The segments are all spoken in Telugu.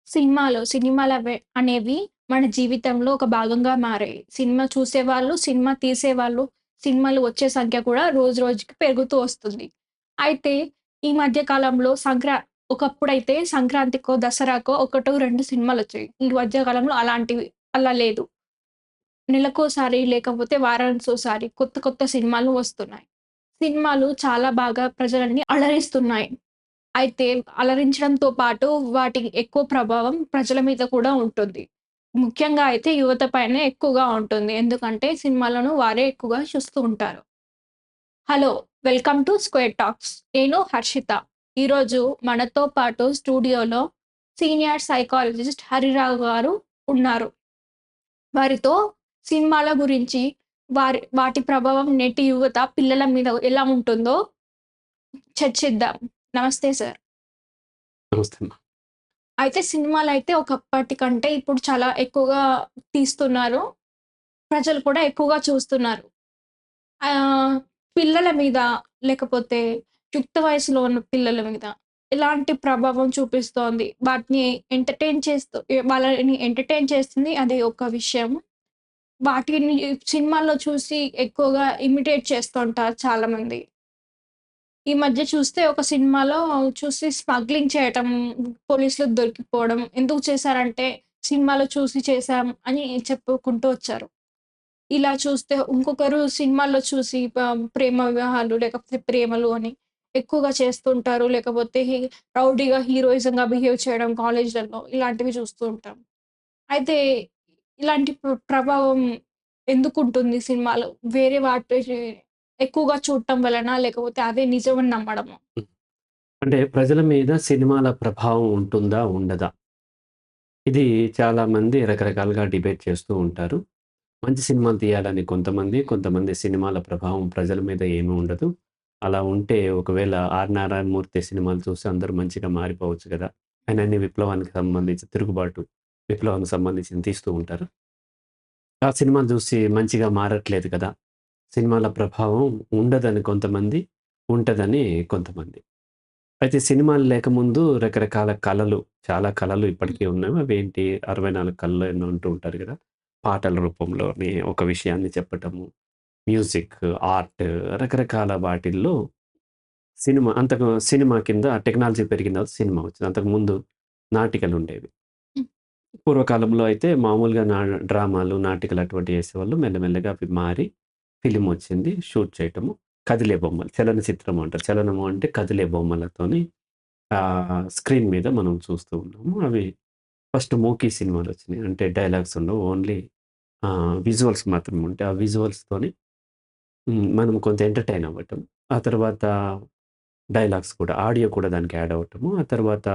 సినిమాలనేవి మన జీవితంలో ఒక భాగంగా మారాయి. సినిమా చూసేవాళ్ళు, సినిమా తీసేవాళ్ళు, సినిమాలు వచ్చే సంఖ్య కూడా రోజు రోజుకి పెరుగుతూ వస్తుంది. అయితే ఈ మధ్య కాలంలో ఒకప్పుడైతే సంక్రాంతికో, దసరాకో ఒకటో, 2 సినిమాలొచ్చేవి. ఈ మధ్య కాలంలో అలా లేదు. నెలకోసారి లేకపోతే వారానికోసారి కొత్త కొత్త సినిమాలు వస్తున్నాయి. సినిమాలు చాలా బాగా ప్రజలని అలరిస్తున్నాయి. అయితే అలరించడంతో పాటు వాటి ఎక్కువ ప్రభావం ప్రజల మీద కూడా ఉంటుంది. ముఖ్యంగా అయితే యువత పైనే ఎక్కువగా ఉంటుంది. ఎందుకంటే సినిమాలను వారే ఎక్కువగా చూస్తూ ఉంటారు. Hello! Welcome to square talks. నేను హర్షిత. ఈరోజు మనతో పాటు స్టూడియోలో సీనియర్ సైకాలజిస్ట్ హరిరావు గారు ఉన్నారు. వారితో సినిమాల గురించి, వాటి ప్రభావం నేటి యువత పిల్లల మీద ఎలా ఉంటుందో చర్చిద్దాం. నమస్తే సార్. నమస్తే అమ్మ. అయితే సినిమాలైతే ఒకప్పటి కంటే ఇప్పుడు చాలా ఎక్కువగా తీస్తున్నారు. ప్రజలు కూడా ఎక్కువగా చూస్తున్నారు. ఆహ్, పిల్లల మీద లేకపోతే యుక్త వయసులో ఉన్న పిల్లల మీద ఎలాంటి ప్రభావం చూపిస్తోంది? వాళ్ళని ఎంటర్‌టైన్ చేస్తుంది అది ఒక విషయం. వాటిని సినిమాల్లో చూసి ఎక్కువగా ఇమిటేట్ చేస్తుంటారు చాలామంది. ఈ మధ్య చూస్తే ఒక సినిమాలో చూసి స్మగ్లింగ్ చేయటం, పోలీసులకు దొరికిపోవడం. ఎందుకు చేశారంటే, సినిమాలో చూసి చేశాం అని చెప్పుకుంటూ వచ్చారు. ఇలా చూస్తే ఇంకొకరు సినిమాల్లో చూసి ప్రేమ వివాహాలు లేకపోతే ప్రేమలు అని ఎక్కువగా చేస్తుంటారు. లేకపోతే రౌడీగా, హీరోయిజంగా బిహేవ్ చేయడం కాలేజ్‌లలో ఇలాంటివి చూస్తూ ఉంటాం. అయితే ఇలాంటి ప్రభావం ఎందుకుంటుంది సినిమాలో? వేరే వాటి ఎక్కువగా చూడటం వలన? లేకపోతే అదే నిజమని నమ్మడమా? హ్మ్. అంటే ప్రజల మీద సినిమాల ప్రభావం ఉంటుందా? ఉండదా? ఇది చాలామంది రకరకాలుగా డిబేట్ చేస్తూ ఉంటారు. మంచి సినిమాలు తీయాలని కొంతమంది, కొంతమంది సినిమాల ప్రభావం ప్రజల మీద ఏమి ఉండదు. అలా ఉంటే ఒకవేళ 'ఆర్ నారాయణమూర్తి' సినిమాలు చూసి అందరూ మంచిగా మారిపోవచ్చు గదా! ఆయనన్ని విప్లవానికి సంబంధించి తిరుగుబాటు, విప్లవానికి సంబంధించింది తీస్తూ ఉంటారు. ఆ సినిమాలు చూసి మంచిగా మారట్లేదు కదా! సినిమాల ప్రభావం ఉండదని కొంతమంది, ఉంటదని కొంతమంది. అయితే సినిమాలు లేకముందు రకరకాల కళలు, చాలా కళలు హ్మ్. ఇప్పటికీ ఉన్నాయి. అవేంటి 64 కళలో ఎన్నో అంటూ ఉంటారు గదా! పాటల రూపంలోని ఒక విషయాన్ని చెప్పటము, మ్యూజిక్, ఆర్ట్ రకరకాల వాటిల్లో సినిమా కింద టెక్నాలజీ పెరిగిన తర్వాత సినిమా వచ్చింది. అంతకుముందు నాటికలుండేవి. హ్మ్. పూర్వకాలంలో అయితే మామూలుగా డ్రామాలు, నాటికలు అటువంటివి చేసేవాళ్ళు. మెల్లమెల్లగా అవి మారి ఫిల్మ్ వచ్చింది. షూట్ చేయటము. కదిలే బొమ్మలు. చలనచిత్రం అంటారు. చలనము అంటే కదిలే బొమ్మలతోని స్క్రీన్ మీద మనం చూస్తూ ఉన్నాము. అవి ఫస్ట్ 'మూకీ' సినిమాలొచ్చినాయి. అంటే డైలాగ్స్ ఉండవు. ఓన్లీ విజువల్స్ మాత్రమే ఉంటాయి. ఆ విజువల్స్‌తోని మనం కొంత ఎంటర్‌టైన్ అవ్వటం. ఆ తర్వాత డైలాగ్స్ కూడా, ఆడియో కూడా దానికి యాడ్ అవ్వటము. ఆ తర్వాత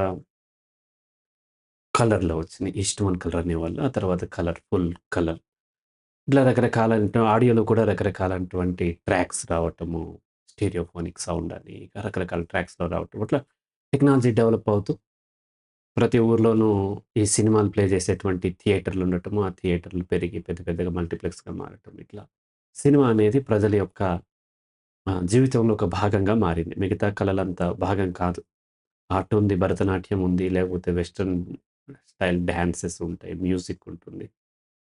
కలర్‌లో వచ్చినాయి. 'ఈస్ట్ వన్ కలర్' అనేవాళ్ళు. ఆ తర్వాత ఫుల్ కలర్. ఇట్లా ఆడియోలో కూడా రకరకాలైనటువంటి ట్రాక్స్ రావటము. స్టీరియోఫోనిక్ సౌండ్ అని రకరకాల ట్రాక్స్‌లో రావటం. అట్లా టెక్నాలజీ డెవలప్ అవుతూ ప్రతి ఊర్లోనూ ఈ సినిమాలు ప్లే చేసేటువంటి థియేటర్లుండటము. ఆ థియేటర్లు పెరిగి పెద్ద పెద్దగా మల్టీప్లెక్స్‌గా మారటం. ఇట్లా సినిమా అనేది ప్రజల యొక్క జీవితంలో ఒక భాగంగా మారింది. మిగతా కళలంత భాగం కాదు. ఆర్ట్ ఉంది, భరతనాట్యం ఉంది, లేకపోతే వెస్టర్న్ స్టైల్ డాన్సెస్ ఉంటాయి, మ్యూజిక్ ఉంటుంది.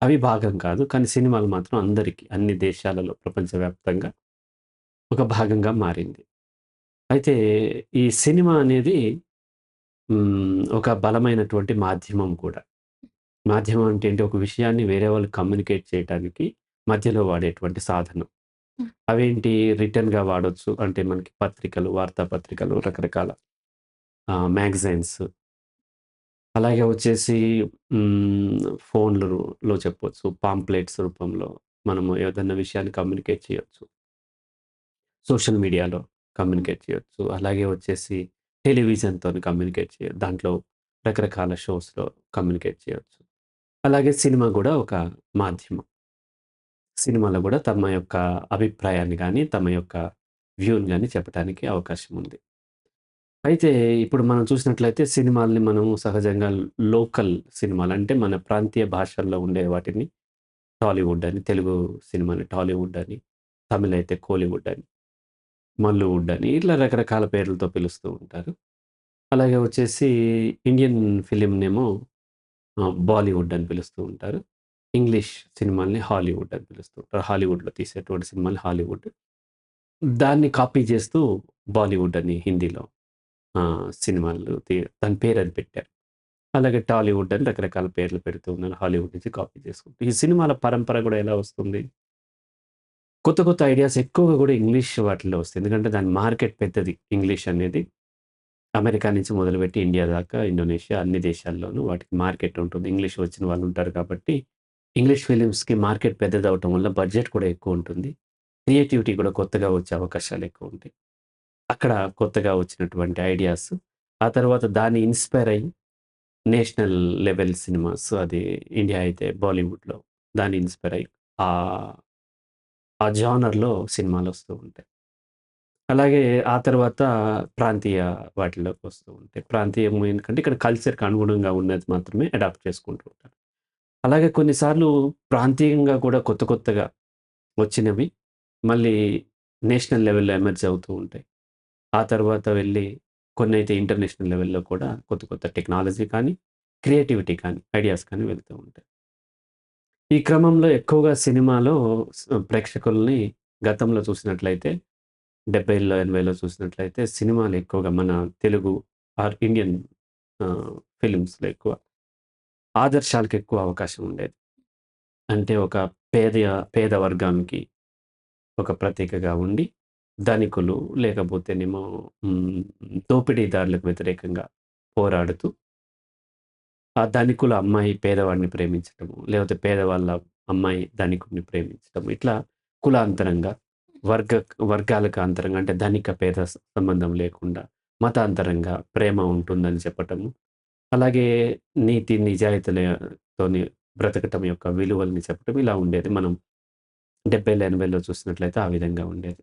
అవి భాగం కాదు. కానీ సినిమాలు మాత్రం అందరికి, అన్ని దేశాలలో ప్రపంచవ్యాప్తంగా ఒక భాగంగా మారింది. అయితే ఈ సినిమా అనేది ఒక బలమైనటువంటి మాధ్యమం కూడా. మాధ్యమం అంటే ఏంటి? ఒక విషయాన్ని వేరే వాళ్ళకి కమ్యూనికేట్ చేయటానికి మధ్యలో వాడేటువంటి సాధనం. హ్మ్. అవేంటి రిటర్న్‌గా వాడొచ్చు. అంటే మనకి పత్రికలు, వార్తాపత్రికలు, రకరకాల మ్యాగజైన్స్ అలాగే వచ్చేసి ఫోన్‌లలో చెప్పొచ్చు. పాంప్లెట్స్ రూపంలో మనము ఏదన్నా విషయాన్ని కమ్యూనికేట్ చేయొచ్చు. సోషల్ మీడియాలో హ్మ్. కమ్యూనికేట్ చేయొచ్చు. అలాగే వచ్చేసి టెలివిజన్‌తోని కమ్యూనికేట్ దాంట్లో రకరకాల షోస్‌లో కమ్యూనికేట్ చేయొచ్చు. అలాగే సినిమా గూడా ఒక మాధ్యమం. సినిమాలో గూడా తమ యొక్క అభిప్రాయాన్ని గాని, తమ యొక్క వ్యూని గాని చెప్పటానికి అవకాశం ఉంది. అయితే ఇప్పుడు మనం చూసినట్లయితే సినిమాల్ని మనం సహజంగా లోకల్ సినిమాలు అంటే మన ప్రాంతీయ భాషల్లో ఉండే వాటిని టాలీవుడ్ అని, తెలుగు సినిమాని టాలీవుడ్ అని, తమిళ్ అయితే కోలీవుడ్ అని, మల్లువుడ్ అని ఇట్లా రకరకాల పేర్లతో పిలుస్తూ ఉంటారు. అలాగే వచ్చేసి ఇండియన్ ఫిల్మ్‌నేమో బాలీవుడ్ అని పిలుస్తూ ఉంటారు. ఇంగ్లీష్ సినిమాల్ని హాలీవుడ్ అని పిలుస్తూ ఉంటారు. హాలీవుడ్‌లో తీసేటువంటి సినిమాల్ని హాలీవుడ్. దాన్ని కాపీ చేస్తూ బాలీవుడ్ అని హిందీలో సినిమాలు దాని పేరది పెట్టారు. అలాగే టాలీవుడ్ అని రకరకాల పేర్లు పెడుతూ ఉన్నారు. హాలీవుడ్ నుంచి కాపీ చేసుకుంటూ. ఈ సినిమాల పరంపర గూడా ఎలా వస్తుంది? కొత్త కొత్త ఐడియాస్ ఎక్కువగా గూడా ఇంగ్లీష్ వాటిల్లో వస్తాయి. ఎందుకంటే దాని మార్కెట్ పెద్దది ఇంగ్లీష్ అనేది. అమెరికా నుంచి మొదలుపెట్టి ఇండియా దాకా, ఇండోనేషియా అన్ని దేశాల్లోనూ వాటికి మార్కెట్ ఉంటుంది. ఇంగ్లీష్ వచ్చిన వాళ్ళుంటారు కాబట్టి, ఇంగ్లీష్ ఫిలిమ్స్‌కి మార్కెట్ పెద్దదవ్వటం వల్ల బడ్జెట్ కూడా ఎక్కువుంటుంది. క్రియేటివిటీ కూడా కొత్తగా వచ్చే అవకాశాలెక్కువుంటాయి. అక్కడ కొత్తగా వచ్చినటువంటి ఐడియాస్, ఆ తర్వాత దాన్ని ఇన్‌స్పైర్ అయ్యి నేషనల్ లెవెల్ సినిమాస్ అది ఇండియా అయితే బాలీవుడ్‌లో దాన్ని ఇన్‌స్పైర్ అయ్యి ఆహ్, ఆ జానర్‌లో సినిమాలొస్తూ ఉంటాయి. అలాగే ఆ తర్వాత ప్రాంతీయ వాటిలోకి వస్తూ ఉంటాయి. ప్రాంతీయం ఎందుకంటే ఇక్కడ కల్చర్‌కి అనుగుణంగా ఉన్నది మాత్రమే అడాప్ట్ చేసుకుంటూ ఉంటారు. అలాగే కొన్నిసార్లు ప్రాంతీయంగా కూడా కొత్త కొత్తగా వచ్చినవి మళ్ళీ నేషనల్ లెవెల్‌లో ఎమర్జ్ అవుతూ ఉంటాయి. ఆ తర్వాత వెళ్ళి కొన్నైతే ఇంటర్నేషనల్ లెవెల్‌లో కూడా కొత్త కొత్త టెక్నాలజీ కానీ, క్రియేటివిటీ కానీ, ఐడియాస్ కానీ వెళ్తూ ఉంటాయి. ఈ క్రమంలో ఎక్కువగా సినిమాలో ప్రేక్షకుల్ని గతంలో చూసినట్లయితే 70లో, 80లో చూసినట్లయితే సినిమాలు ఎక్కువగా మన తెలుగు ఆర్ ఇండియన్ ఫిల్మ్స్‌లో ఎక్కువ ఆదర్శాలకు ఎక్కువ అవకాశం ఉండేది. అంటే ఒక పేద వర్గానికి ఒక ప్రతీకగా ఉండి, ధనికులు లేకపోతేనేమో హ్మ్, దోపిడీదారులకు వ్యతిరేకంగా పోరాడుతూ, ఆ ధనికుల అమ్మాయి పేదవాడిని ప్రేమించటము, లేకపోతే పేదవాళ్ళ అమ్మాయి ధనికుడిని ప్రేమించటం. ఇట్లా కులాంతరంగా, వర్గ వర్గాలకు అంతరంగా అంటే ధనిక, పేద సంబంధం లేకుండా మతాంతరంగా ప్రేమ ఉంటుందని చెప్పటము. అలాగే నీతి నిజాయితీలతోని బ్రతకటం యొక్క విలువల్ని చెప్పటం ఇలా ఉండేది. మనం 70, 80లో చూసినట్లయితే ఆ విధంగా ఉండేది.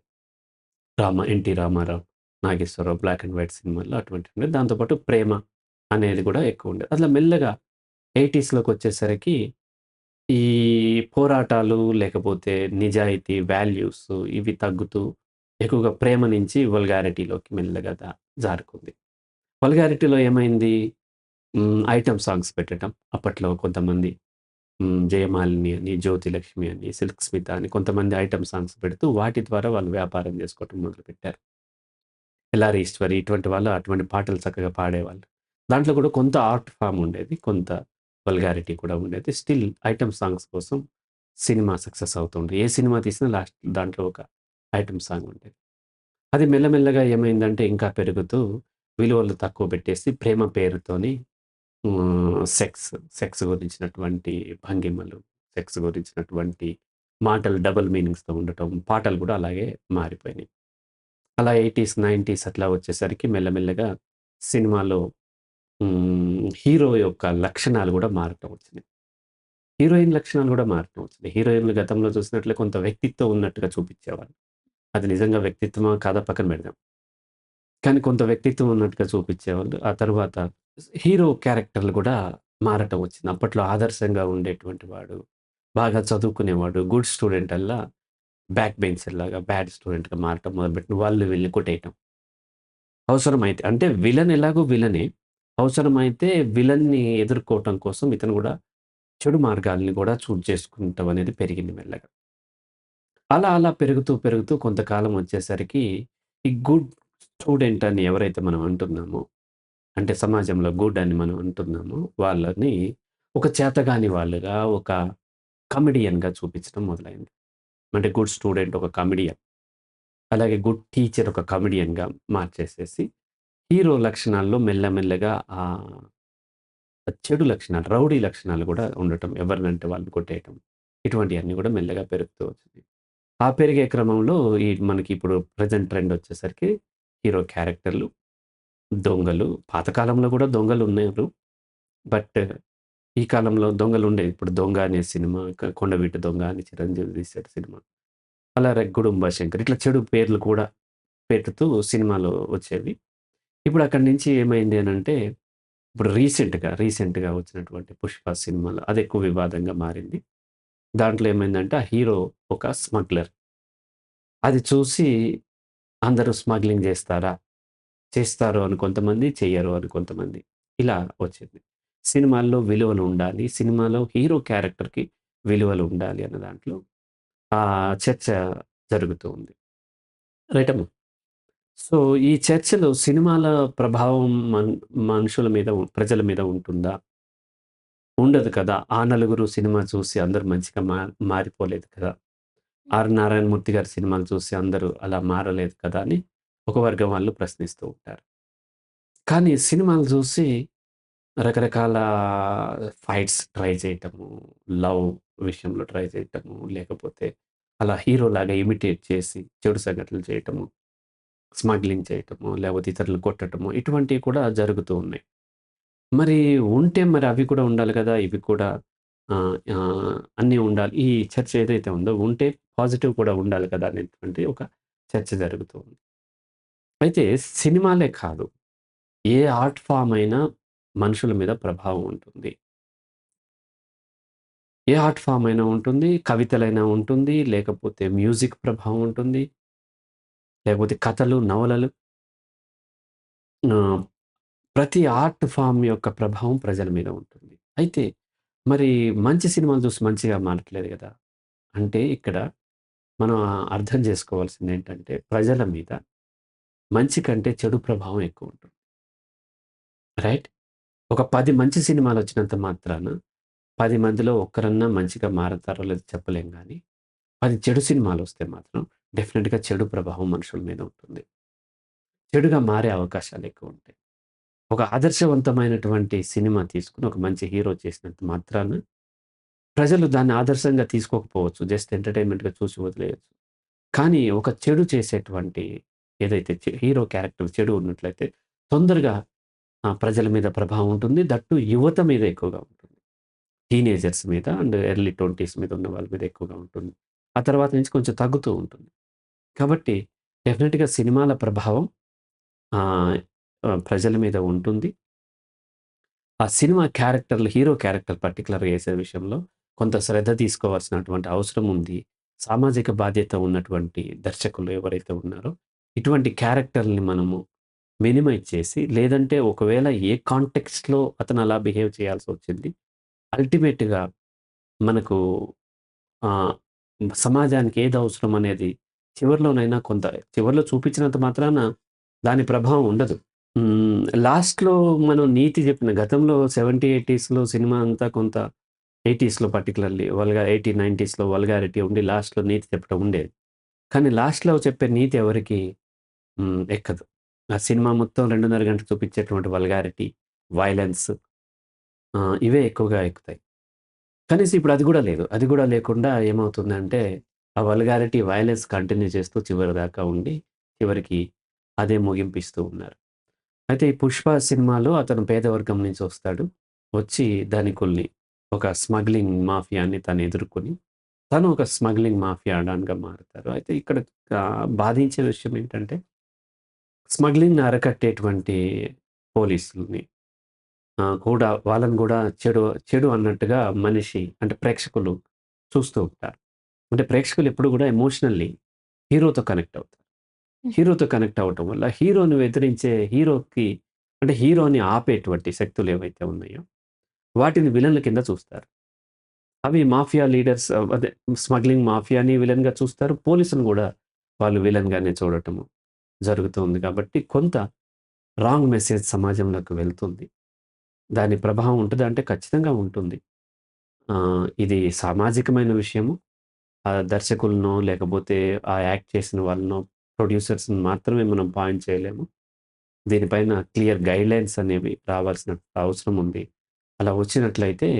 'NT Rama Rao', 'Nageswara Rao' black and white సినిమాల్లో అటువంటివి ఉండేది. దాంతో పాటు ప్రేమ అనేది కూడా ఎక్కువుండేది. అట్లా మెల్లగా 80స్‌లోకొచ్చేసరికి ఈ పోరాటాలు లేకపోతే నిజాయితీ, వాల్యూస్ ఇవి తగ్గుతూ ఎక్కువగా ప్రేమ నుంచి వల్గారిటీలోకి మెల్లగా జారుకుంది. వల్గారిటీలో ఏమైంది? ఐటెమ్ సాంగ్స్ పెట్టటం. అప్పట్లో కొంతమంది 'జయమాలిని' అని, 'జ్యోతిలక్ష్మి' అని, 'సిల్క్ స్మిత' అని కొంతమంది ఐటెమ్ సాంగ్స్ పెడుతూ వాటి ద్వారా వాళ్ళు వ్యాపారం చేసుకోవటం మొదలుపెట్టారు. 'ఎల్ఆర్ ఈశ్వరి' ఇటువంటి వాళ్ళు అటువంటి పాటలు చక్కగా పాడేవాళ్ళు. దాంట్లో కూడా కొంత ఆర్ట్ ఫార్మ్ ఉండేది. కొంత వల్గారిటీ కూడా ఉండేది. స్టిల్ ఐటెమ్ సాంగ్స్ కోసం సినిమా సక్సెస్ అవుతుంది. ఏ సినిమా తీసినా లాస్ట్ దాంట్లో ఒక ఐటెమ్ సాంగ్ ఉండేది. అది మెల్లమెల్లగా ఏమైందంటే ఇంకా పెరుగుతూ విలువలు తక్కువ పెట్టేసి ప్రేమ పేరుతోని సెక్స్ గురించినటువంటి భంగిమలు, సెక్స్ గురించినటువంటి మాటలు డబుల్ మీనింగ్స్‌తో ఉండటం, పాటలు గూడా అలాగే మారిపోయినాయి. అలా 80స్, 90స్ అట్లా వచ్చేసరికి మెల్లమెల్లగా సినిమాలో హీరో యొక్క లక్షణాలు గూడా మారటం వచ్చినాయి. హీరోయిన్ లక్షణాలు గూడా మారటం వచ్చినాయి. హీరోయిన్‌లు గతంలో చూసినట్లే కొంత వ్యక్తిత్వం ఉన్నట్టుగా చూపిచ్చేవాళ్ళు. అది నిజంగా వ్యక్తిత్వమా కాదా పక్కన పెడదాం. కానీ కొంత వ్యక్తిత్వం ఉన్నట్టుగా చూపిచ్చేవాళ్ళు. ఆ తరువాత హీరో క్యారెక్టర్‌లు గూడా మారటం వచ్చింది. అప్పట్లో ఆదర్శంగా ఉండేటువంటి వాడు, బాగా చదువుకునేవాడు, గుడ్ స్టూడెంట్ అల్లా బ్యాక్ బెంచర్‌లాగా బ్యాడ్ స్టూడెంట్‌గా మారటం మొదలుపెట్టిన వాళ్ళు వీళ్ళని కొట్టేయటం. అవసరమైతే అంటే విలన్ ఎలాగో విలనే. అవసరమైతే విలన్‌ని ఎదుర్కోవటం కోసం ఇతను గూడా చెడు మార్గాల్ని గూడా చూజ్ చేసుకుంటం అనేది పెరిగింది మెల్లగా. అలా అలా పెరుగుతూ, పెరుగుతూ కొంతకాలం వచ్చేసరికి ఈ గుడ్ స్టూడెంట్ అని ఎవరైతే మనం అంటున్నామో అంటే సమాజంలో గుడ్ అని మనం అంటున్నామో, వాళ్ళని ఒక చేతగాని వాళ్ళుగా, ఒక కమెడియన్‌గా చూపించడం మొదలైంది. అంటే గుడ్ స్టూడెంట్ ఒక కమెడియన్. అలాగే గుడ్ టీచర్ ఒక కమెడియన్‌గా మార్చేసేసి, హీరో లక్షణాల్లో మెల్లమెల్లగా చెడు లక్షణాలు, రౌడీ లక్షణాలు గూడా ఉండటం. ఎవరినంటే వాళ్ళని కొట్టేయటం. ఇటువంటియన్నీ గూడా మెల్లగా పెరుగుతూ వచ్చినాయి. ఆ పెరిగే క్రమంలో మనకిప్పుడు ప్రెజెంట్ ట్రెండ్ వచ్చేసరికి హీరో క్యారెక్టర్‌లు, దొంగలు, పాత కాలంలో గూడా దొంగలున్నారు. బట్ ఈ కాలంలో దొంగలుండేవి. ఇప్పుడు 'దొంగ' అనే సినిమా, 'కొండవీటి దొంగ' అని చిరంజీవి తీశాడు సినిమా. అలా 'గుడుంబ శంకర్' ఇట్లా చెడు పేర్లు కూడా పెట్టుతూ సినిమాలు వచ్చేవి. ఇప్పుడు అక్కడి నుంచి ఏమైంది అనంటే, ఇప్పుడు రీసెంట్‌గా వచ్చినటువంటి 'పుష్ప' సినిమాలో అదెక్కువ వివాదంగా మారింది. దాంట్లో ఏమైందంటే, ఆ హీరో ఒక స్మగ్లర్. అది చూసి అందరూ స్మగ్లింగ్ జేస్తారా? చేస్తారు అని కొంతమంది, చెయ్యరు అని కొంతమంది. ఇలా వచ్చింది. సినిమాల్లో విలువలు ఉండాలి. సినిమాలో హీరో క్యారెక్టర్‌కి విలువలు ఉండాలి అన్న దాంట్లో చర్చ జరుగుతూ ఉంది. రైటమ్మా? సో, ఈ చర్చలో సినిమాల ప్రభావం మనుషుల మీద ప్రజల మీద ఉంటుందా? ఉండదు కదా! ఆ నలుగురు సినిమా చూసి అందరూ మంచిగా మారిపోలేదు కదా! ఆర్ నారాయణమూర్తి గారి సినిమాలు చూసి అందరూ అలా మారలేదు కదా! అని ఒక వర్గం వాళ్ళు ప్రశ్నిస్తూ ఉంటారు. కానీ సినిమాలు చూసి రకరకాల ఫైట్స్ ట్రై చేయటము, లవ్ విషయంలో ట్రై చేయటము, లేకపోతే అలా హీరోలాగా ఇమిటేట్ చేసి చెడు సంఘటనలు చేయటము, స్మగ్లింగ్ చేయటము, లేకపోతే ఇతరులను కొట్టటము ఇటువంటివి కూడా జరుగుతూ ఉన్నాయి. మరి ఉంటే మరి అవి కూడా ఉండాలి కదా! ఇవి కూడా అన్నీ ఉండాలి. ఈ చర్చ ఏదైతే ఉందో ఉంటే పాజిటివ్ కూడా ఉండాలి కదా! అనేటువంటి ఒక చర్చ జరుగుతూ ఉంది. అయితే సినిమాలే కాదు. ఏ ఆర్ట్ ఫార్మ్ అయినా మనుషుల మీద ప్రభావం ఉంటుంది. ఏ ఆర్ట్ ఫార్మ్ అయినా ఉంటుంది. కవితలైనా ఉంటుంది. లేకపోతే మ్యూజిక్ ప్రభావం ఉంటుంది. లేకపోతే కథలు, నవలలు ఆహ్, ప్రతి ఆర్ట్ ఫార్మ్ యొక్క ప్రభావం ప్రజల మీద ఉంటుంది. అయితే మరి మంచి సినిమాలు చూసి మంచిగా మారట్లేదు గదా! అంటే ఇక్కడ మనం అర్థం చేసుకోవాల్సిందేంటంటే ప్రజల మీద మంచి కంటే చెడు ప్రభావం ఎక్కువుంటుంది. రైట్? ఒక 10 మంచి సినిమాలొచ్చినంత మాత్రాన 10 మందిలో ఒక్కరన్నా మంచిగా మారతారో లేదో చెప్పలేం గానీ 10 చెడు సినిమాలొస్తే మాత్రం డెఫినిట్‌గా చెడు ప్రభావం మనుషుల మీద ఉంటుంది. చెడుగా మారే అవకాశాలెక్కువుంటాయి. ఒక ఆదర్శవంతమైనటువంటి సినిమా తీసుకొని ఒక మంచి హీరో చేసినంత మాత్రాన ప్రజలు దాన్ని ఆదర్శంగా తీసుకోకపోవచ్చు. జస్ట్ ఎంటర్‌టైన్‌మెంట్‌గా చూసి వదిలేయొచ్చు. కానీ ఒక చెడు చేసేటువంటి ఏదైతే హీరో క్యారెక్టర్ చెడు ఉన్నట్లయితే తొందరగా ప్రజల మీద ప్రభావం ఉంటుంది. దట్ టూ యువత మీద ఎక్కువగా ఉంటుంది. టీనేజర్స్ మీద అండ్ ఎర్లీ 20స్ మీద ఉన్న వాళ్ళ మీద ఎక్కువగా ఉంటుంది. ఆ తర్వాత నుంచి కొంచెం తగ్గుతూ ఉంటుంది. కాబట్టి డెఫినిట్‌గా సినిమాల ప్రభావం ఆహ్, ప్రజల మీద ఉంటుంది. ఆ సినిమా క్యారెక్టర్‌లు హీరో క్యారెక్టర్ పర్టిక్యులర్‌గా ఏసే విషయంలో కొంత శ్రద్ధ తీసుకోవాల్సినటువంటి అవసరం ఉంది. సామాజిక బాధ్యత ఉన్నటువంటి దర్శకులు ఎవరైతే ఉన్నారో, ఇటువంటి క్యారెక్టర్‌లని మనము మినిమైజ్ చేసి, లేదంటే ఒకవేళ ఏ కాంటెక్స్ట్‌లో అతను అలా బిహేవ్ చేయాల్సొచ్చింది. అల్టిమేట్‌గా మనకు ఆహ్, సమాజానికి ఏది అవసరం అనేది చివరిలోనైనా కొంత చివరిలో చూపించినంత మాత్రాన దాని ప్రభావం ఉండదు. లాస్ట్‌లో మనం నీతి జెప్పిన గతంలో 70, 80స్‌లో సినిమా అంతా కొంత 80స్‌లో పర్టిక్యులర్‌లీ 80, 90స్‌లో వల్గారిటీ ఉండి లాస్ట్‌లో నీతి చెప్పడం ఉండేది. కానీ లాస్ట్‌లో చెప్పే నీతి ఎవరికీ ఎక్కదు. ఆ సినిమా మొత్తం 2:30 గంటలు చూపించేటువంటి వల్గారిటీ, వయలెన్స్ ఇవే ఎక్కువగా ఎక్కుతాయి. కనీసం ఇప్పుడు అది గూడా లేదు. అది గూడా లేకుండా ఏమవుతుందంటే, ఆ వల్గారిటీ, వయలెన్స్ కంటిన్యూ చేస్తూ చివరి దాకా ఉండి, చివరికి అదే ముగింపిస్తూ ఉన్నారు. అయితే ఈ 'పుష్ప' సినిమాలో అతను పేద వర్గం నుంచి వస్తాడు. వచ్చి ధనికుల్ని ఒక స్మగ్లింగ్ మాఫియాని తను ఎదుర్కొని, తను ఒక స్మగ్లింగ్ మాఫియా డాన్‌గా మారుతారు. అయితే ఇక్కడ బాధించే విషయం ఏంటంటే, స్మగ్లింగ్‌ని అరికట్టేటువంటి పోలీసుల్ని కూడా వాళ్ళని గూడా చెడు చెడు అన్నట్టుగా మనిషి అంటే ప్రేక్షకులు చూస్తూ ఉంటారు. అంటే ప్రేక్షకులు ఎప్పుడు గూడా ఎమోషనల్లీ హీరోతో కనెక్ట్ అవుతారు. హ్మ్. హీరోతో కనెక్ట్ అవ్వటం వల్ల హీరోని ఎదిరించే హీరోకి అంటే హీరోని ఆపేటువంటి శక్తులు ఏవైతే ఉన్నాయో, వాటిని విలన్ల కింద చూస్తారు. అవి మాఫియా లీడర్స్ అదే స్మగ్లింగ్ మాఫియాని విలన్‌గా చూస్తారు. పోలీసులను గూడా వాళ్ళు విలన్‌గానే చూడటము జరుగుతుంది కాబట్టి కొంత రాంగ్ మెసేజ్ సమాజంలోకి వెళ్తుంది. దాని ప్రభావం ఉంటదా అంటే ఖచ్చితంగా ఉంటుంది. ఇది సామాజికమైన విషయము. ఆ దర్శకులనో లేకపోతే ఆ యాక్ట్ చేసిన వాళ్ళనో, ప్రొడ్యూసర్స్‌ని మాత్రమే మనం పాయింట్ చేయలేము. దీనిపైన క్లియర్ గైడ్‌లైన్స్ అనేవి రావాల్సిన అవసరం ఉంది. అలా వచ్చినట్లయితే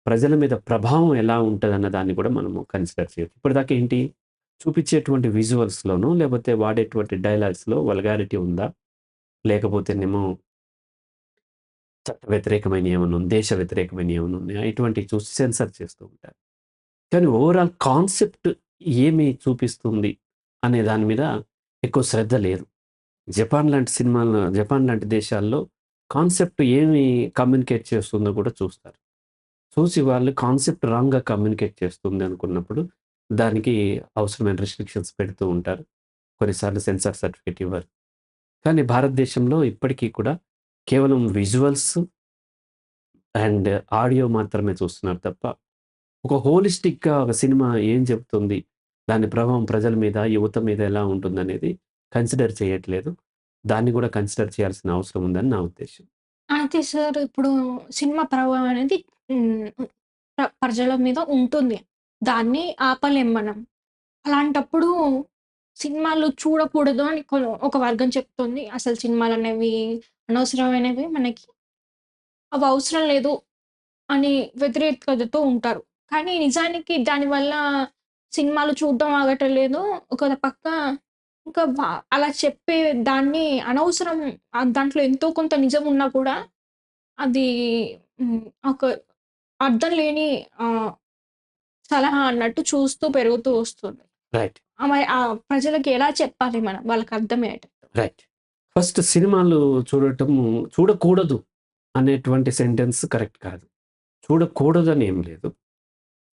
ప్రజల మీద ప్రభావం ఎలా ఉంటదన్న దాన్ని కూడా మనము కన్సిడర్ చేయొచ్చు. ఇప్పటిదాకా ఏంటి చూపించేటువంటి విజువల్స్‌లోనో లేకపోతే వాడేటువంటి డైలాగ్స్‌లో వల్గారిటీ ఉందా? లేకపోతేనేమో చట్ట వ్యతిరేకమైనయి ఏమన్నా దేశ వ్యతిరేకమైనయి ఏమన్నా ఉన్నాయా? ఇటువంటివి చూసి సెన్సార్ చేస్తూ ఉంటారు. కానీ ఓవరాల్ కాన్సెప్ట్ ఏమి చూపిస్తుంది అనే దాని మీద ఎక్కువ శ్రద్ధ లేదు. జపాన్ లాంటి దేశాల్లో కాన్సెప్ట్ ఏమి కమ్యూనికేట్ చేస్తుందో కూడా చూస్తారు. చూసి వాళ్ళు కాన్సెప్ట్ రాంగ్‌గా కమ్యూనికేట్ చేస్తుంది అనుకున్నప్పుడు దానికి అవసరమైన రిస్ట్రిక్షన్స్ పెడుతూ ఉంటారు. కొన్నిసార్లు సెన్సార్ సర్టిఫికేట్ ఇవ్వరు. కానీ భారతదేశంలో ఇప్పటికీ కూడా కేవలం విజువల్స్ అండ్ ఆడియో మాత్రమే చూస్తున్నారు తప్ప, ఒక హోలిస్టిక్‌గా ఒక సినిమా ఏం చెప్తుంది? దాని ప్రభావం ప్రజల మీద, యువత మీద ఎలా ఉంటుందనేది కన్సిడర్ చేయట్లేదు. దాన్ని గూడా కన్సిడర్ చేయాల్సిన అవసరం ఉందని నా ఉద్దేశ్యం. అయితే సార్ ఇప్పుడు సినిమా ప్రభావం అనేది హ్మ్. ప్రజల మీద ఉంటుంది. దాన్ని ఆపలేం మనం. అలాంటప్పుడు సినిమాలు చూడకూడదు అని ఒక వర్గం చెప్తుంది. అసలు సినిమాలనేవి అనవసరమైనవి. మనకి అవి అవసరం లేదు అని వ్యతిరేకతతో ఉంటారు. కానీ నిజానికి దానివల్ల సినిమాలు చూడడం ఆగటం లేదు. ఒక పక్క ఇంకా అలా చెప్పే దాన్ని అనవసరం, దాంట్లో ఎంతో కొంత నిజం ఉన్నా కూడా అది హ్మ్. ఒక అర్థం లేని ఆహ్, సలహా అన్నట్టు చూస్తూ పెరుగుతూ వస్తుంది. రైట్. మరి ప్రజలకి ఎలా చెప్పాలి మనం వాళ్ళకి అర్థమయ్యేటట్టు? రైట్. ఫస్ట్ సినిమాలు చూడటము చూడకూడదు అనేటువంటి సెంటెన్స్ కరెక్ట్ కాదు. చూడకూడదని ఏం లేదు.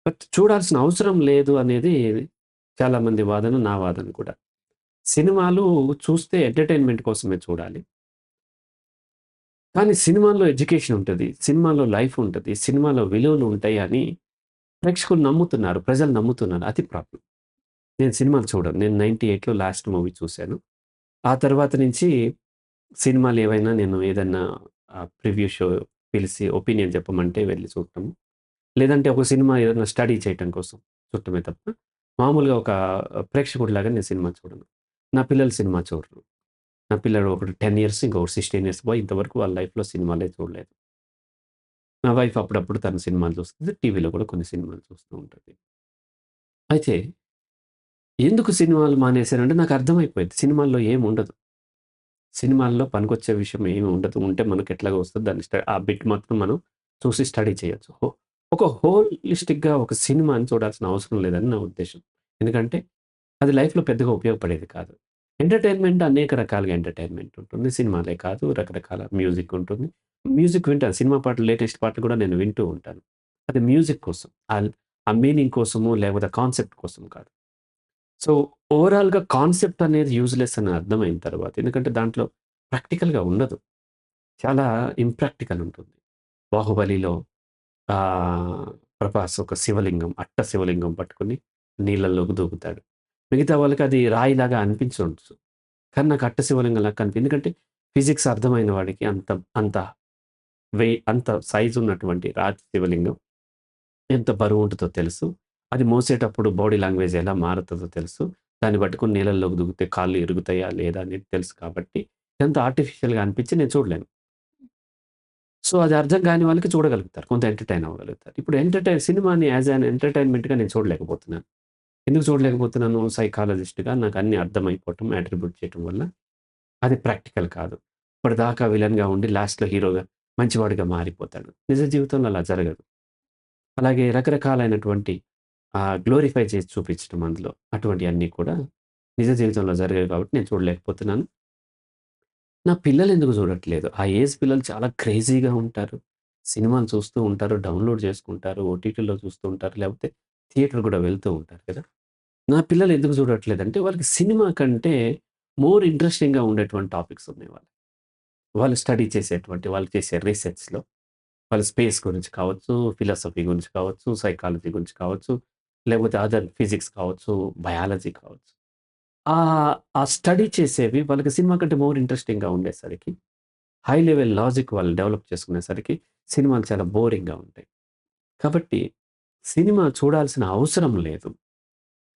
బట్ చూడాల్సిన అవసరం లేదు అనేది చాలామంది వాదన, నా వాదన కూడా. సినిమాలు చూస్తే ఎంటర్‌టైన్‌మెంట్ కోసమే చూడాలి. కానీ సినిమాల్లో ఎడ్యుకేషన్ ఉంటది. సినిమాలో లైఫ్ ఉంటది. సినిమాలో విలువలు ఉంటాయి అని ప్రేక్షకులు నమ్ముతున్నారు. ప్రజలు నమ్ముతున్నారు. అది ప్రాబ్లమ్. నేను సినిమాలు చూడను. నేను 98లో లాస్ట్ మూవీ చూసాను. ఆ తర్వాత నుంచి సినిమాలేవైనా నేను ఏదన్నా ప్రివ్యూ షో పిలిసి ఒపీనియన్ చెప్పమంటే వెళ్లి చూడటం. లేదంటే ఒక సినిమా ఏదైనా స్టడీ చేయటం కోసం చూడటమే తప్ప, మామూలుగా ఒక ప్రేక్షకుడిలాగా నేను సినిమా చూడను. నా పిల్లలు సినిమా చూడరు. నా పిల్లాడు ఒకడు 10 ఇయర్స్, ఇంకొకడు 16 ఇయర్స్ బాయ్. ఇంతవరకు వాళ్ళ లైఫ్‌లో సినిమాలే చూడలేదు. నా వైఫ్ అప్పుడప్పుడు తను సినిమాలు చూస్తది. టీవీలో కూడా కొన్ని సినిమాలు చూస్తూ ఉంటది. అయితే ఎందుకు సినిమాలు మానేశానంటే నాకు అర్థమైపోయింది. సినిమాల్లో ఏముండదు. సినిమాల్లో పనికొచ్చే విషయం ఏమి ఉండదు. ఉంటే మనకెట్లాగో వస్తది. దాన్ని ఆ బిట్ మాత్రం మనం చూసి స్టడీ చేయొచ్చు. ఒక హోలిస్టిక్‌గా ఒక సినిమాని చూడాల్సిన అవసరం లేదని నా ఉద్దేశ్యం. ఎందుకంటే అది లైఫ్‌లో పెద్దగా ఉపయోగపడేది కాదు. ఎంటర్‌టైన్‌మెంట్ అనేక రకాలుగా ఎంటర్‌టైన్‌మెంట్ ఉంటుంది. సినిమాలే కాదు రకరకాల మ్యూజిక్ ఉంటుంది. మ్యూజిక్ వింటాను. సినిమా పాటలు లేటెస్ట్ పాటలు కూడా నేను వింటూ ఉంటాను. అది మ్యూజిక్ కోసం. ఆ మీనింగ్ కోసమో లేకపోతే కాన్సెప్ట్ కోసం కాదు. సో, ఓవరాల్‌గా కాన్సెప్ట్ అనేది యూజ్‌లెస్ అని అర్థమైన తర్వాత ఎందుకంటే దాంట్లో ప్రాక్టికల్‌గా ఉండదు. చాలా ఇంప్రాక్టికల్ ఉంటుంది. 'బాహుబలిలో' ప్రభాస్ ఒక శివలింగం, అట్ట శివలింగం పట్టుకొని నీళ్ళలోకి దూకుతాడు. మిగతా వాళ్ళకి అది రాయిలాగా అనిపించుండొచ్చు. కానీ నాకు అట్ట శివలింగంలాగా ఎందుకంటే ఫిజిక్స్ అర్థమైన వాడికి అంత అంత అంత సైజ్ ఉన్నటువంటి రాతి శివలింగం ఎంత బరువుంటదో తెలుసు. అది మోసేటప్పుడు బాడీ లాంగ్వేజ్ ఎలా మారుతదో తెలుసు. దాన్ని పట్టుకొని నీళ్ళల్లోకి దూకితే కాళ్ళు ఇరుగుతాయా లేదా అనేది తెలుసు కాబట్టి ఇదంతా ఆర్టిఫిషియల్‌గా అనిపించి నేను చూడలేను. సో, అది అర్థం కాని వాళ్ళకి చూడగలుగుతారు. కొంత ఎంటర్‌టైన్ అవ్వగలుగుతారు. ఇప్పుడు సినిమాని యాస్ ఎన్ ఎంటర్‌టైన్‌మెంట్‌గా నేను చూడలేకపోతున్నాను. ఎందుకు చూడలేకపోతున్నాను? సైకాలజిస్ట్‌గా నాకు అన్నీ అర్థమైపోవటం, అట్రిబ్యూట్ చేయటం వల్ల అది ప్రాక్టికల్ కాదు. ఇప్పటిదాకా విలన్‌గా ఉండి లాస్ట్‌లో హీరోగా మంచివాడిగా మారిపోతాడు. నిజ జీవితంలో అలా జరగదు. అలాగే రకరకాలైనటువంటి గ్లోరిఫై చేసి చూపించటం అందులో. అటువంటియన్నీ కూడా నిజ జీవితంలో జరిగాయి కాబట్టి నేను చూడలేకపోతున్నాను. నా పిల్లలెందుకు చూడట్లేదు? ఆ ఏజ్ పిల్లలు చాలా క్రేజీగా ఉంటారు. సినిమాలు చూస్తూ ఉంటారు, డౌన్‌లోడ్ చేసుకుంటారు, ఓటీటీలో చూస్తూ ఉంటారు, లేకపోతే థియేటర్ కూడా వెళ్తూ ఉంటారు కదా! నా పిల్లలు ఎందుకు చూడట్లేదంటే వాళ్ళకి సినిమా కంటే మోర్ ఇంట్రెస్టింగ్‌గా ఉండేటువంటి టాపిక్స్ ఉన్నాయి వాళ్ళకి. వాళ్ళు స్టడీ చేసేటువంటి, వాళ్ళు చేసే రీసెర్చ్‌లో వాళ్ళ స్పేస్ గురించి కావచ్చు, ఫిలాసఫీ గురించి కావచ్చు, సైకాలజీ గురించి కావచ్చు, లేకపోతే అదర్ ఫిజిక్స్ కావచ్చు, బయాలజీ కావచ్చు. ఆ స్టడీ చేసేవి వాళ్ళకి సినిమా కంటే మోర్ ఇంట్రెస్టింగ్‌గా ఉండేసరికి, హై లెవెల్ లాజిక్ వాళ్ళు డెవలప్ చేసుకునేసరికి సినిమాలు చాలా బోరింగ్‌గా ఉంటాయి. కాబట్టి సినిమా చూడాల్సిన అవసరం లేదు.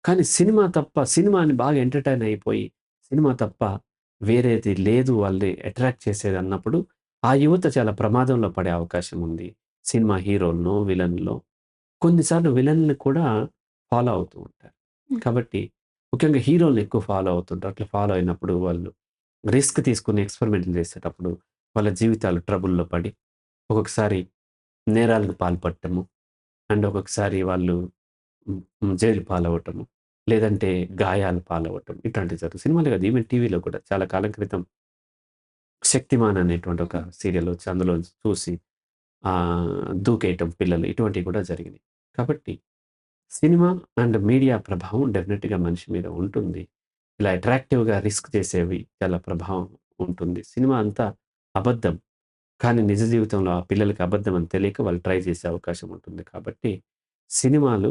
కానీ సినిమాని బాగా ఎంటర్‌టైన్ అయిపోయి, సినిమా తప్ప వేరేది లేదు వాళ్ళని అట్రాక్ట్ చేసేదన్నప్పుడు, ఆ యువత చాలా ప్రమాదంలో పడే అవకాశం ఉంది. సినిమా హీరోలనో, విలన్‌లో కొన్నిసార్లు విలన్‌ని కూడా ఫాలో అవుతూ ఉంటారు. హ్మ్. కాబట్టి ముఖ్యంగా హీరోలని ఎక్కువ ఫాలో అవుతుంటారు. అట్లా ఫాలో అయినప్పుడు వాళ్ళు రిస్క్ తీసుకొని ఎక్స్‌పెరిమెంట్‌లు చేసేటప్పుడు వాళ్ళ జీవితాలు ట్రబుల్‌లో పడి, ఒక్కొక్కసారి నేరాలకు పాల్పడటము, అండ్ ఒక్కొక్కసారి వాళ్ళు జైలు పాలవ్వటము, లేదంటే గాయాలు పాలవ్వటం ఇట్లాంటివి జరుగుతాయి. సినిమాలే కాదు ఈవెన్ టీవీలో కూడా చాలా కాలం క్రితం 'శక్తిమాన్' అనేటువంటి ఒక సీరియల్ వచ్చి అందులో చూసి దూకేయటం పిల్లలు ఇటువంటివి కూడా జరిగినాయి. కాబట్టి సినిమా అండ్ మీడియా ప్రభావం డెఫినిట్‌గా మనిషి మీద ఉంటుంది. ఇలా అట్రాక్టివ్‌గా రిస్క్ చేసేవి చాలా ప్రభావం ఉంటుంది. సినిమా అంతా అబద్ధం. కానీ నిజ జీవితంలో ఆ పిల్లలకి అబద్ధం అని తెలియక వాళ్ళు ట్రై చేసే అవకాశం ఉంటుంది. కాబట్టి సినిమాలు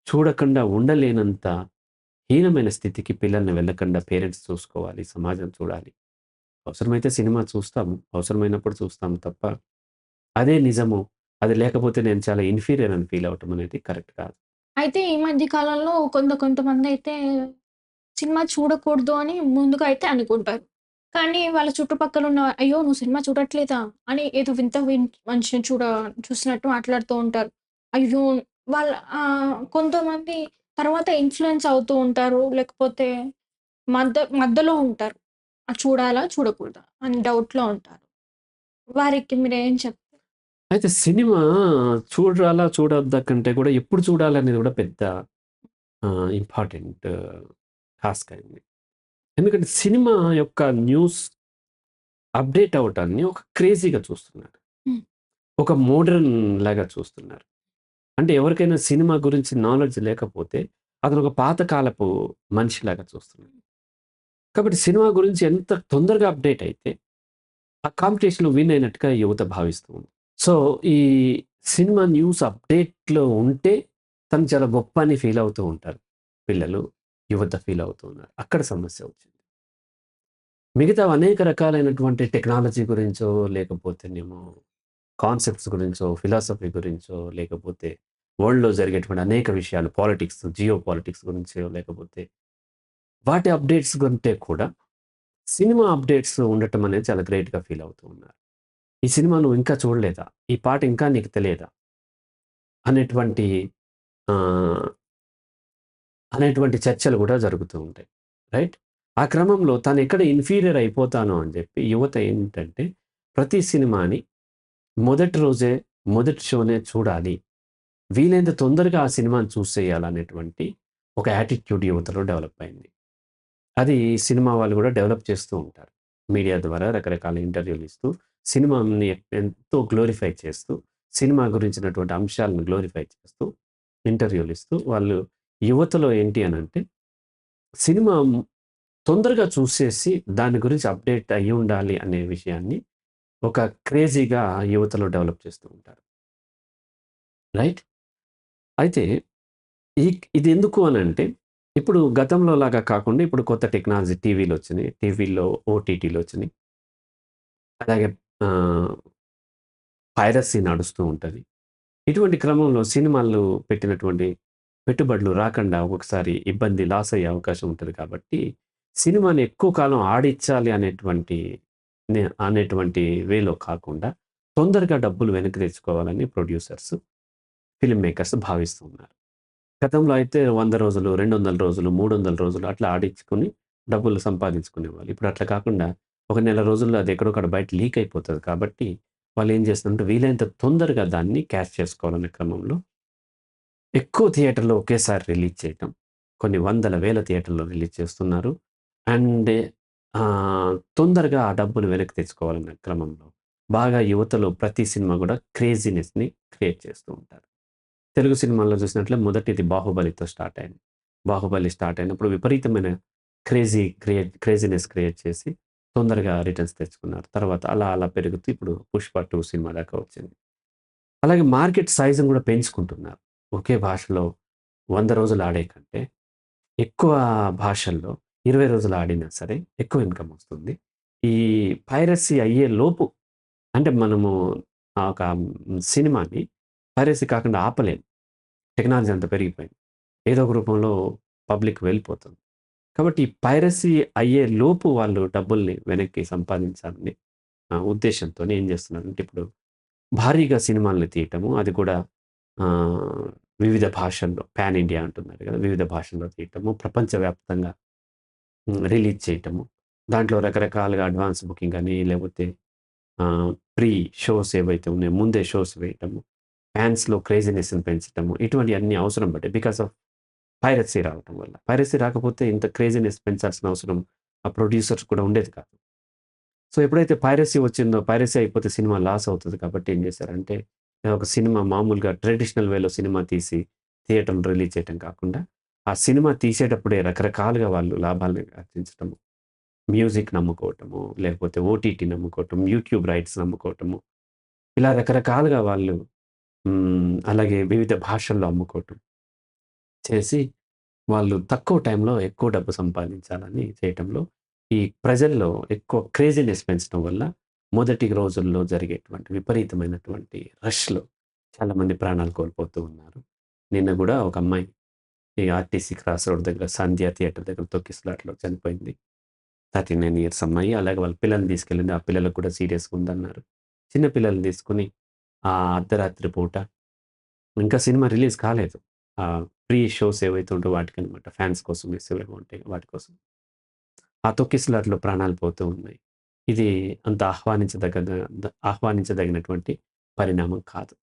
చూడకుండా ఉండలేనంత హీనమైన స్థితికి పిల్లల్ని వెళ్ళకుండా పేరెంట్స్ చూసుకోవాలి. సమాజం చూడాలి. అవసరమైతే సినిమా చూస్తాము. అవసరమైనప్పుడు చూస్తాము తప్ప, అదే నిజము. అది లేకపోతే నేను చాలా ఇన్ఫీరియర్ అని ఫీల్ అవ్వటం అనేది కరెక్ట్ కాదు. అయితే ఈ మధ్య కాలంలో కొంతమందయితే సినిమా చూడకూడదు అని ముందుగా అయితే అనుకుంటారు. కానీ వాళ్ళ చుట్టుపక్కలున్న "అయ్యో! నువ్వు సినిమా చూడట్లేదా?" అని ఏదో వింత మనిషిని చూసినట్టు మాట్లాడుతూ ఉంటారు. అయ్యో! వాళ్ళ కొంతమంది తర్వాత ఇన్‌ఫ్లూయెన్స్ అవుతూ ఉంటారు. లేకపోతే మధ్యలో ఉంటారు. చూడాలా? చూడకూడదా? అని డౌట్‌లో ఉంటారు. వారికి మీరేం చెప్తారు? అయితే సినిమా చూడాలా? చూడొద్దా? కంటే కూడా ఎప్పుడు చూడాలనేది కూడా పెద్ద ఇంపార్టెంట్ టాస్క్ అయింది. ఎందుకంటే సినిమా యొక్క న్యూస్ అప్‌డేట్ అవ్వటాన్ని ఒక క్రేజీగా చూస్తున్నారు. హ్మ్. ఒక మోడర్న్ లాగా చూస్తున్నారు. అంటే ఎవరికైనా సినిమా గురించి నాలెడ్జ్ లేకపోతే అతను ఒక పాత కాలపు మనిషిలాగా చూస్తున్నాడు. కాబట్టి సినిమా గురించి ఎంత తొందరగా అప్‌డేట్ అయితే ఆ కాంపిటీషన్‌లో విన్ అయినట్టుగా యువత భావిస్తూ ఉంది. సో, ఈ సినిమా న్యూస్ అప్‌డేట్‌లో ఉంటే తను చాలా గొప్ప అని ఫీల్ అవుతూ ఉంటారు. పిల్లలు, యువత ఫీల్ అవుతూ ఉన్నారు. అక్కడ సమస్య వచ్చింది. మిగతా అనేక రకాలైనటువంటి టెక్నాలజీ గురించో, లేకపోతేనేమో కాన్సెప్ట్స్ గురించో, ఫిలాసఫీ గురించో, లేకపోతే వరల్డ్‌లో జరిగేటువంటి అనేక విషయాలు పాలిటిక్స్, జియో పాలిటిక్స్ గురించో, లేకపోతే వాటి అప్‌డేట్స్ కంటే కూడా సినిమా అప్‌డేట్స్ ఉండటం అనేది చాలా గ్రేట్‌గా ఫీల్ అవుతూ ఉన్నారు. ఈ సినిమా నువ్వు ఇంకా చూడలేదా? ఈ పాట ఇంకా నీకు తెలియదా? అనేటువంటి ఆహ్, అనేటువంటి చర్చలు గూడా జరుగుతూ ఉంటాయి. రైట్? ఆ క్రమంలో తనెక్కడ ఇన్ఫీరియర్ అయిపోతానో అని జెప్పి యువత ఏంటంటే, ప్రతి సినిమాని మొదటి రోజే, మొదటి షోనే చూడాలి. వీలైనంత తొందరగా ఆ సినిమాని చూసేయాలనేటువంటి ఒక యాటిట్యూడ్ యువతలో డెవలప్ అయింది. అది సినిమా వాళ్ళు గూడా డెవలప్ చేస్తూ ఉంటారు. మీడియా ద్వారా రకరకాల ఇంటర్వ్యూలు ఇస్తూ, సినిమాని ఎంతో గ్లోరిఫై చేస్తూ, సినిమా గురించినటువంటి అంశాలను గ్లోరిఫై చేస్తూ, ఇంటర్వ్యూలు ఇస్తూ, వాళ్ళు యువతలో ఏంటి అనంటే, సినిమా తొందరగా చూసేసి దాని గురించి అప్‌డేట్ అయ్యుండాలి అనే విషయాన్ని ఒక క్రేజీగా యువతలో డెవలప్ చేస్తూ ఉంటారు. రైట్? అయితే ఈ ఇదెందుకు అనంటే, ఇప్పుడు గతంలో లాగా కాకుండా ఇప్పుడు కొత్త టెక్నాలజీ టీవీలొచ్చినియి. టీవీల్లో ఓటీటీలొచ్చినియి. అలాగే ఆహ్, పైరసీ నడుస్తూ ఉంటది. ఇటువంటి క్రమంలో సినిమాల్లో పెట్టినటువంటి పెట్టుబడులు రాకుండా ఒక్కొక్కసారి ఇబ్బంది, లాస్ అయ్యే అవకాశం ఉంటది కాబట్టి, సినిమాని ఎక్కువ కాలం ఆడిచ్చాలి అనేటువంటి వేలో కాకుండా, తొందరగా డబ్బులు వెనక్కి తెచ్చుకోవాలని ప్రొడ్యూసర్స్, ఫిల్మ్ మేకర్స్ భావిస్తూ ఉన్నారు. గతంలో అయితే 100 రోజులు, 200 రోజులు, 300 రోజులు అట్లా ఆడించుకొని డబ్బులు సంపాదించుకునేవాళ్ళు. ఇప్పుడు అట్లా కాకుండా ఒక నెల రోజుల్లో అది ఎక్కడో బయట లీక్ అయిపోతది కాబట్టి వాళ్ళేం చేస్తున్నారంటే వీలైనంత తొందరగా దాన్ని క్యాష్ చేసుకోవాలనే క్రమంలో ఎక్కువ థియేటర్‌లో ఒకేసారి రిలీజ్ చేయటం. కొన్ని వందల, వేల థియేటర్‌లో రిలీజ్ చేస్తున్నారు. అండ్ తొందరగా ఆ డబ్బులు వెనక్కి తెచ్చుకోవాలనే క్రమంలో బాగా యువతలో ప్రతి సినిమా కూడా క్రేజీనెస్‌ని క్రియేట్ చేస్తూ ఉంటారు. తెలుగు సినిమాల్లో చూసినట్లే మొదటిది 'బాహుబలి'తో స్టార్ట్ అయింది. 'బాహుబలి' స్టార్ట్ అయినప్పుడు విపరీతమైన క్రేజీనెస్ క్రియేట్ చేసి తొందరగా రిటర్న్స్ తెచ్చుకున్నారు. తర్వాత అలా అలా పెరుగుతూ ఇప్పుడు 'పుష్ప 2' సినిమా దాకా వచ్చింది. అలాగే మార్కెట్ సైజ్‌ని కూడా పెంచుకుంటున్నారు. ఒకే భాషలో 100 రోజులు ఆడే కంటే ఎక్కువ భాషల్లో 20 రోజులు ఆడినా సరే ఎక్కువ ఇన్‌కమ్ వస్తుంది. ఈ పైరసీ అయ్యే లోపు అంటే మనము ఒక సినిమాని పైరసీ కాకుండా ఆపలేం. టెక్నాలజీ అంత పెరిగిపోయింది. ఏదో ఒక రూపంలో పబ్లిక్ వెళ్ళిపోతుంది. కాబట్టి ఈ పైరసీ అయ్యే లోపు వాళ్ళు డబ్బుల్ని వెనక్కి సంపాదించాలని ఉద్దేశ్యంతోని ఏం చేస్తున్నారంటే ఇప్పుడు భారీగా సినిమాల్ని తీయటము. అది కూడా ఆహ్, వివిధ భాషల్లో పాన్ ఇండియా అంటున్నారు కదా! వివిధ భాషల్లో తీయటము. ప్రపంచవ్యాప్తంగా రిలీజ్ చేయటము. దాంట్లో రకరకాలుగా అడ్వాన్స్ బుకింగ్ అని లేకపోతే ప్రీ షోస్ ఏవైతే ఉన్నాయో ముందే షోస్ వేయటము. ఫాన్స్‌లో క్రేజీనెస్‌ని పెంచటము. ఇటువంటియన్నీ అవసరం పడ్డాయి. బికాస్ ఆఫ్ పైరసీ రావటం వల్ల. పైరసీ రాకపోతే ఇంత క్రేజీనెస్ పెంచాల్సిన అవసరం ఆ ప్రొడ్యూసర్స్ కూడా ఉండేది కాదు. సో, ఎప్పుడైతే పైరసీ వచ్చిందో, పైరసీ అయిపోతే సినిమా లాస్ అవుతది కాబట్టి ఏం చేశారంటే, ఒక సినిమా మామూలుగా ట్రెడిషనల్ వేలో సినిమా తీసి థియేటర్‌లో రిలీజ్ చేయటం కాకుండా, ఆ సినిమా తీసేటప్పుడే రకరకాలుగా వాళ్ళు లాభాల్ని ఆర్జించటము. మ్యూజిక్ నమ్ముకోవటము, లేకపోతే ఓటీటీ నమ్ముకోవటం, యూట్యూబ్ రైట్స్ నమ్ముకోవటము. ఇలా రకరకాలుగా వాళ్ళు అలాగే వివిధ భాషల్లో అమ్ముకోవటం చేసి, వాళ్ళు తక్కువ టైంలో ఎక్కువ డబ్బు సంపాదించాలని చేయటంలో, ఈ ప్రజల్లో ఎక్కువ క్రేజీనెస్ పెంచడం వల్ల మొదటి రోజుల్లో జరిగేటువంటి విపరీతమైనటువంటి రష్‌లో చాలామంది ప్రాణాలు కోల్పోతూ ఉన్నారు. నిన్న గూడా ఒక అమ్మాయి ఈ ఆర్టీసీ క్రాస్ రోడ్ దగ్గర సంధ్య థియేటర్ దగ్గర తొక్కిసలాటలో చనిపోయింది. 39 ఇయర్స్ అమ్మాయి. అలాగే వాళ్ళ పిల్లల్ని తీసుకెళ్ళింది. ఆ పిల్లలకు కూడా సీరియస్‌గా ఉందన్నారు. చిన్న పిల్లల్ని తీసుకొని ఆ అర్ధరాత్రి పూట ఇంకా సినిమా రిలీజ్ కాలేదు. ప్రీ షోస్ ఏవైతే ఉంటాయో వాటికనమాట. ఫ్యాన్స్ కోసం వేసేవేవో ఉంటాయి వాటి కోసం. ఆ తొక్కిసలాటలో ప్రాణాలు పోతూ ఉన్నాయి. ఇది అంత ఆహ్వానించదగినటువంటి పరిణామం కాదు.